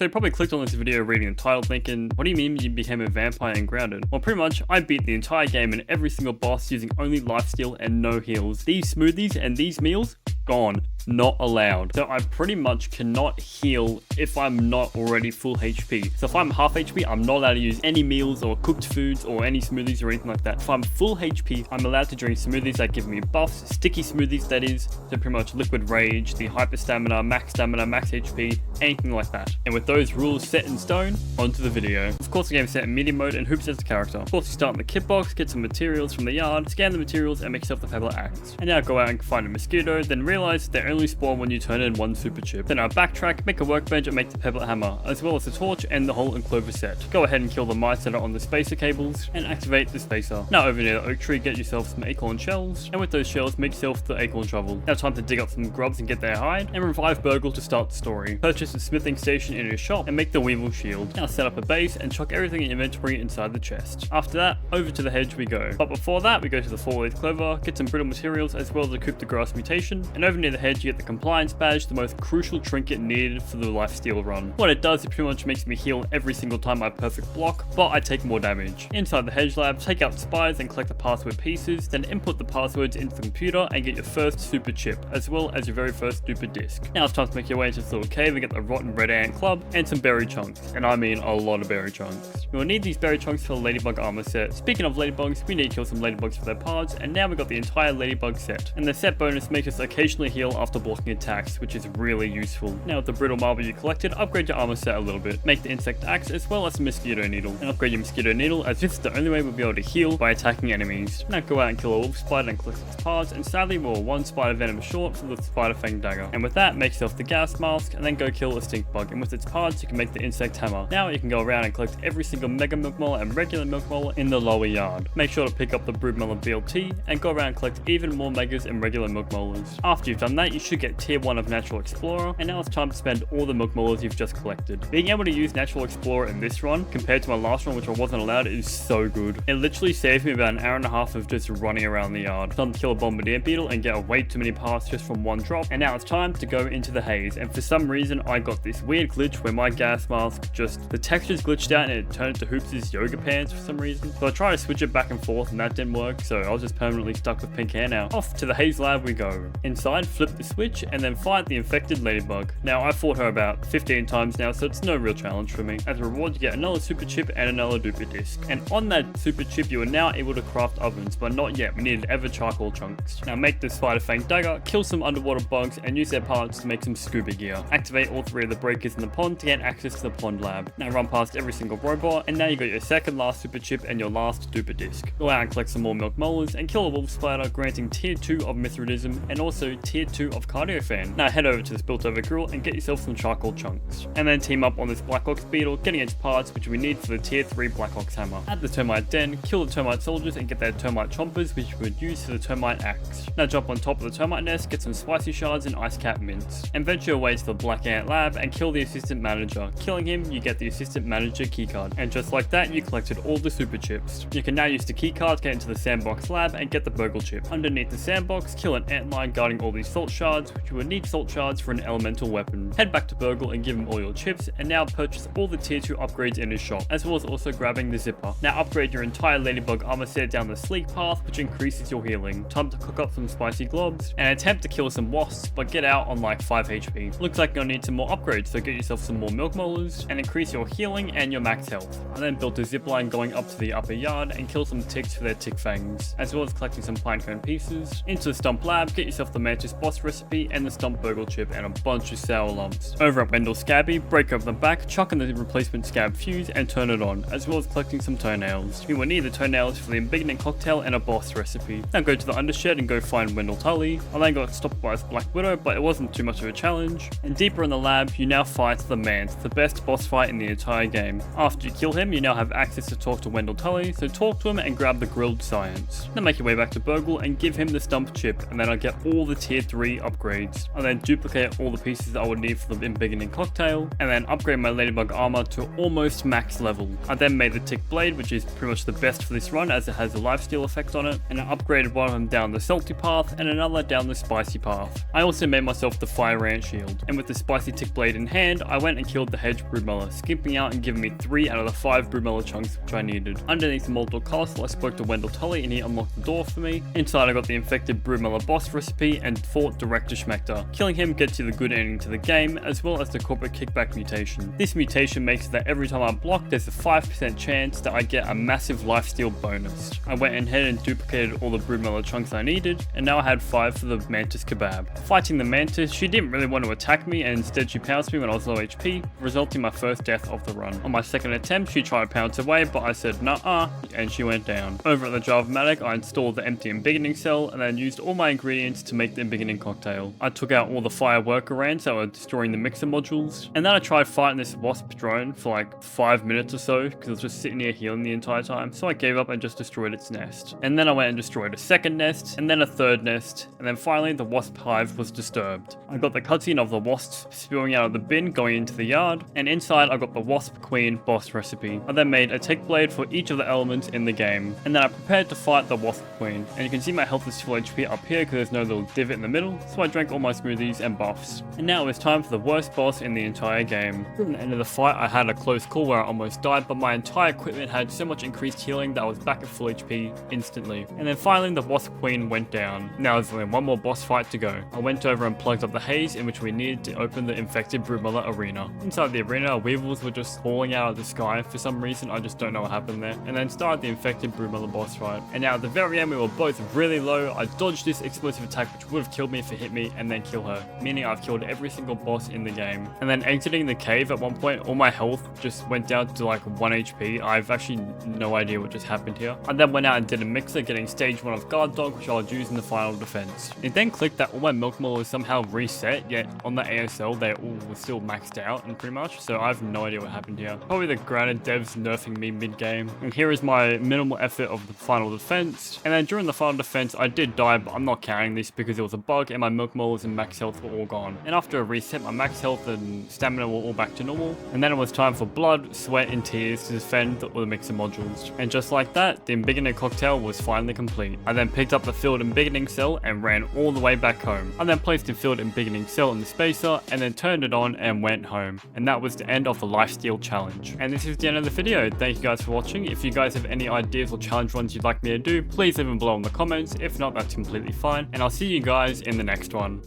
So you probably clicked on this video reading the title thinking, what do you mean you became a vampire in Grounded? Well, pretty much, I beat the entire game and every single boss using only lifesteal and no heals. These smoothies and these meals, gone. Not allowed. So I pretty much cannot heal if I'm not already full HP. So if I'm half HP, I'm not allowed to use any meals or cooked foods or any smoothies or anything like that. If I'm full HP, I'm allowed to drink smoothies that give me buffs, sticky smoothies that is, so pretty much liquid rage, the hyper stamina, max HP, anything like that. And with those rules set in stone, onto the video. Of course the game is set in medium mode and Hoops as the character. Of course you start in the kit box, get some materials from the yard, scan the materials and make yourself the pebble axe. And now go out and find a mosquito, then realize they only spawn when you turn in one super chip. Then I backtrack, make a workbench and make the pebble hammer, as well as the torch and the hole and clover set. Go ahead and kill the mice that are on the spacer cables and activate the spacer. Now over near the oak tree, get yourself some acorn shells, and with those shells make yourself the acorn shovel. Now time to dig up some grubs and get their hide, and revive Burgle to start the story. Purchase a smithing station in your shop and make the weevil shield. Now set up a base and chuck everything in inventory inside the chest. After that, over to the hedge we go. But before that, we go to the 4-leaf clover, get some brittle materials as well as a Coup de Grace mutation, and over near the hedge you get the compliance badge, the most crucial trinket needed for the lifesteal run. What it does, it pretty much makes me heal every single time I perfect block, but I take more damage. Inside the hedge lab, take out spires and collect the password pieces, then input the passwords into the computer and get your first super chip, as well as your very first super disc. Now it's time to make your way into this little cave and get the rotten red ant club and some berry chunks, and I mean a lot of berry chunks. You will need these berry chunks for the ladybug armor set. Speaking of ladybugs, we need to kill some ladybugs for their pods, and now we got the entire ladybug set. And the set bonus makes us occasionally heal after blocking attacks, which is really useful. Now with the brittle marble you collected, upgrade your armor set a little bit. Make the insect axe as well as the mosquito needle, and upgrade your mosquito needle as this is the only way we'll be able to heal by attacking enemies. Now go out and kill a wolf spider and collect its parts, and sadly we're one spider venom short for the spider fang dagger. And with that, make yourself the gas mask and then go kill a stink bug, and with its parts you can make the insect hammer. Now you can go around and collect every single mega milk molar and regular milk molar in the lower yard. Make sure to pick up the broodmelon BLT and go around and collect even more megas and regular milk molars. After you've done that, you should get tier 1 of Natural Explorer, and now it's time to spend all the milk molars you've just collected. Being able to use Natural Explorer in this run compared to my last run which I wasn't allowed is so good. It literally saved me about an hour and a half of just running around the yard. Time to kill a bombardier beetle and get way too many parts just from one drop, and now it's time to go into the haze. And for some reason I got this weird glitch where my gas mask just, the textures glitched out and it turned into Hoops' yoga pants for some reason. So I tried to switch it back and forth and that didn't work, so I was just permanently stuck with pink hair now. Off to the haze lab we go. Inside, flip the switch and then fight the infected ladybug. Now I fought her about 15 times now, so it's no real challenge for me. As a reward you get another super chip and another duper disc. And on that super chip you are now able to craft ovens, but not yet, we needed ever charcoal chunks. Now make the spider fang dagger, kill some underwater bugs and use their parts to make some scuba gear. Activate all 3 of the breakers in the pond to gain access to the pond lab. Now run past every single robot, and now you got your second last super chip and your last duper disc. Go out and collect some more milk molars and kill a wolf spider, granting tier 2 of Mithridism and also tier 2 of Cardiofan. Now head over to this built over grill and get yourself some charcoal chunks. And then team up on this black ox beetle, getting its parts which we need for the tier 3 black ox hammer. At the termite den, kill the termite soldiers and get their termite chompers which we would use for the termite axe. Now jump on top of the termite nest, get some spicy shards and ice cap mints. And venture away to the black ant lab and kill the assistant manager. Killing him, you get the assistant manager keycard. And just like that, you collected all the super chips. You can now use the keycard to get into the sandbox lab and get the burgle chip. Underneath the sandbox, kill an antlion guarding all these salt shards, which you would need salt shards for an elemental weapon. Head back to Burgle and give him all your chips, and now purchase all the tier 2 upgrades in his shop, as well as also grabbing the zipper. Now upgrade your entire ladybug armor set down the sleek path, which increases your healing. Time to cook up some spicy globs, and attempt to kill some wasps, but get out on like 5 HP. Looks like you'll need some more upgrades, so get yourself some more milk molars, and increase your healing and your max health. And then build a zipline going up to the upper yard, and kill some ticks for their tick fangs, as well as collecting some pinecone pieces. Into the stump lab, get yourself the mantis boss recipe and the stump burgle chip and a bunch of sour lumps. Over at Wendell Scabby, break open the back, chuck in the replacement scab fuse and turn it on, as well as collecting some toenails. We will need the toenails for the embiggening cocktail and a boss recipe. Now go to the undershed and go find Wendell Tully. I then got stopped by his black widow, but it wasn't too much of a challenge. And deeper in the lab, you now fight the Mance, the best boss fight in the entire game. After you kill him, you now have access to talk to Wendell Tully, so talk to him and grab the grilled science. Then make your way back to Burgle and give him the stump chip, and then I'll get all the tier 3 upgrades. I then duplicate all the pieces that I would need for the embiggening cocktail, and then upgrade my ladybug armor to almost max level. I then made the tick blade, which is pretty much the best for this run as it has a lifesteal effect on it, and I upgraded one of them down the salty path and another down the spicy path. I also made myself the fire ant shield, and with the spicy tick blade in hand, I went and killed the hedge broodmother, skipping out and giving me 3 out of the 5 broodmother chunks which I needed. Underneath the molten castle, I spoke to Wendell Tully and he unlocked the door for me. Inside I got the infected broodmother boss recipe and fought Director Schmector. Killing him gets you the good ending to the game, as well as the corporate kickback mutation. This mutation makes it that every time I block, there's a 5% chance that I get a massive lifesteal bonus. I went ahead and duplicated all the broodmother chunks I needed, and now I had 5 for the mantis kebab. Fighting the mantis, she didn't really want to attack me, and instead she pounced me when I was low HP, resulting in my first death of the run. On my second attempt, she tried to pounce away, but I said nah, and she went down. Over at the Java-matic, I installed the empty embiggening cell, and then used all my ingredients to make the embiggening cocktail. I took out all the fire workarounds that were destroying the mixer modules, and then I tried fighting this wasp drone for like 5 minutes or so, because I was just sitting here healing the entire time, so I gave up and just destroyed its nest. And then I went and destroyed a second nest, and then a third nest, and then finally the wasp hive was disturbed. I got the cutscene of the wasps spewing out of the bin going into the yard, and inside I got the wasp queen boss recipe. I then made a tick blade for each of the elements in the game, and then I prepared to fight the wasp queen. And you can see my health is full HP up here because there's no little divot in the middle, so I drank all my smoothies and buffs. And now it's time for the worst boss in the entire game. At the end of the fight I had a close call where I almost died, but my entire equipment had so much increased healing that I was back at full HP instantly. And then finally the wasp queen went down. Now there's only one more boss fight to go. I went over and plugged up the haze in which we needed to open the infected broodmother arena. Inside the arena, weevils were just falling out of the sky for some reason, I just don't know what happened there. And then started the infected broodmother boss fight. And now at the very end we were both really low. I dodged this explosive attack which would have killed me if it hit me, and then kill her, meaning I've killed every single boss in the game. And then exiting the cave at one point, all my health just went down to like 1 HP. I've actually no idea what just happened here. I then went out and did a mixer, getting stage 1 of guard dog, which I'll use in the final defense. It then clicked that all my milk model was somehow reset, yet on the ASL they all were still maxed out and pretty much, so I have no idea what happened here. Probably the Grounded devs nerfing me mid-game. And here is my minimal effort of the final defense. And then during the final defense I did die, but I'm not counting this because it was a bug and my milk models and max health were all gone. And after a reset, my max health and stamina were all back to normal. And then it was time for blood, sweat and tears to defend all the mixer modules. And just like that, the embiggening cocktail was finally complete. I then picked up the filled embiggening cell and ran all the way back home. I then placed the filled embiggening cell in the spacer and then turned it on and went home. And that was the end of the lifesteal challenge. And this is the end of the video. Thank you guys for watching. If you guys have any ideas or challenge runs you'd like me to do, please leave them below in the comments. If not, that's completely fine. And I'll see you guys in the next one.